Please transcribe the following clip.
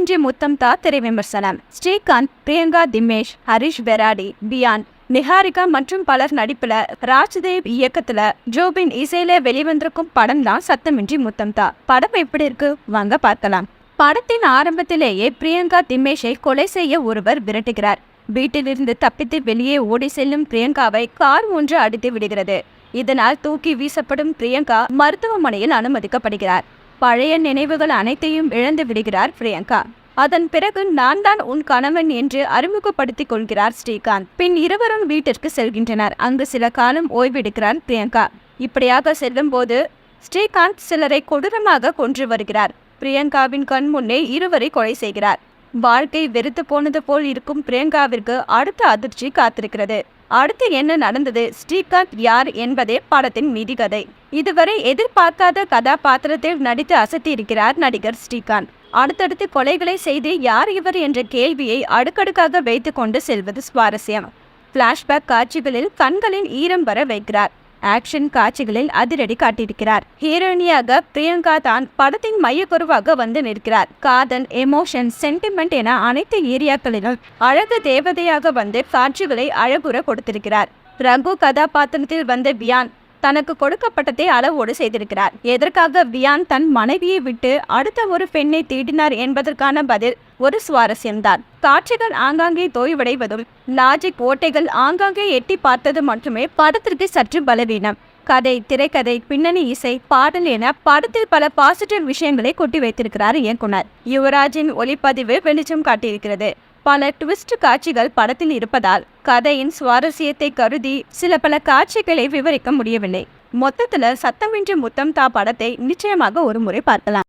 சத்தமின்றி முத்தம் தா திரை விமர்சனம். ஸ்ரீகாந்த், பிரியங்கா, திமேஷ், ஹரிஷ் பெராடி, பியான், நிஹாரிகா மற்றும் பலர் நடிப்புல ராஜ்தேவ் இயக்கத்துல ஜோபின் இசையில வெளிவந்திருக்கும் படம் தான் சத்தமின்றி முத்தம் தா. படம் எப்படி இருக்கு வாங்க பார்க்கலாம். படத்தின் ஆரம்பத்திலேயே பிரியங்கா திமேஷை கொலை செய்ய ஒருவர் விரட்டுகிறார். வீட்டிலிருந்து தப்பித்து வெளியே ஓடி செல்லும் பிரியங்காவை கார் ஒன்று அடித்து விடுகிறது. இதனால் தூக்கி வீசப்படும் பிரியங்கா மருத்துவமனையில் அனுமதிக்கப்படுகிறார். பழைய நினைவுகள் அனைத்தையும் இழந்து விடுகிறார் பிரியங்கா. அதன் பிறகு நான் தான் உன் கணவன் என்று அறிமுகப்படுத்திக் கொள்கிறார் ஸ்ரீகாந்த். பின் இருவரும் வீட்டிற்கு செல்கின்றனர். அங்கு சில காலம் ஓய்வெடுக்கிறார் பிரியங்கா. இப்படியாக செல்லும் போது ஸ்ரீகாந்த் சிலரை கொடூரமாக கொன்று வருகிறார். பிரியங்காவின் கண் முன்னே இருவரை கொலை செய்கிறார். வாழ்க்கை வெறுத்து போனது போல் இருக்கும் பிரியங்காவிற்கு அடுத்த அதிர்ச்சி காத்திருக்கிறது. அடுத்து என்ன நடந்தது, ஸ்ரீகாந்த் யார் என்பதே படத்தின் மீதி கதை. இதுவரை எதிர்பார்க்காத கதாபாத்திரத்தில் நடித்து அசத்தியிருக்கிறார் நடிகர் ஸ்ரீகாந்த். அடுத்தடுத்து கொலைகளை செய்து யார் இவர் என்ற கேள்வியை அடுக்கடுக்காக வைத்து கொண்டு செல்வது சுவாரஸ்யம். பிளாஷ்பேக் காட்சிகளில் கண்களின் ஈரம் வர வைக்கிறார். ஆக்ஷன் காட்சிகளில் அதிரடி காட்டியிருக்கிறார். ஹீரோயினியாக பிரியங்கா தான் படத்தின் மையக்கருவாக வந்து நிற்கிறார். காதல், எமோஷன், சென்டிமெண்ட் என அனைத்து ஏரியாக்களிலும் அழகு தேவதையாக வந்து காட்சிகளை அழகுற கொடுத்திருக்கிறார். ரகு கதாபாத்திரத்தில் வந்த பியான் தனக்கு கொடுக்கப்பட்டதை அளவோடு செய்திருக்கிறார். எதற்காக பியான் தன் மனைவியை விட்டு அடுத்த ஒரு பெண்ணை தேடினார் என்பதற்கான பதில் ஒரு சுவாரஸ்யம்தான். காட்சிகள் ஆங்காங்கே தோய்வடைவதும் லாஜிக் ஓட்டைகள் ஆங்காங்கே எட்டி பார்த்தது மட்டுமே படத்திற்கு சற்று பலவீனம். கதை, திரைக்கதை, பின்னணி இசை, பாடல் என படத்தில் பல பாசிட்டிவ் விஷயங்களை கொட்டி வைத்திருக்கிறார் இயக்குனர். யுவராஜின் ஒளிப்பதிவு வெளிச்சம் காட்டியிருக்கிறது. பல ட்விஸ்ட் காட்சிகள் படத்தில் இருப்பதால் கதையின் சுவாரஸ்யத்தை கருதி பல காட்சிகளை விவரிக்க முடியவில்லை. மொத்தத்துல சத்தமின்றி முத்தம் தா படத்தை நிச்சயமாக ஒரு முறை பார்க்கலாம்.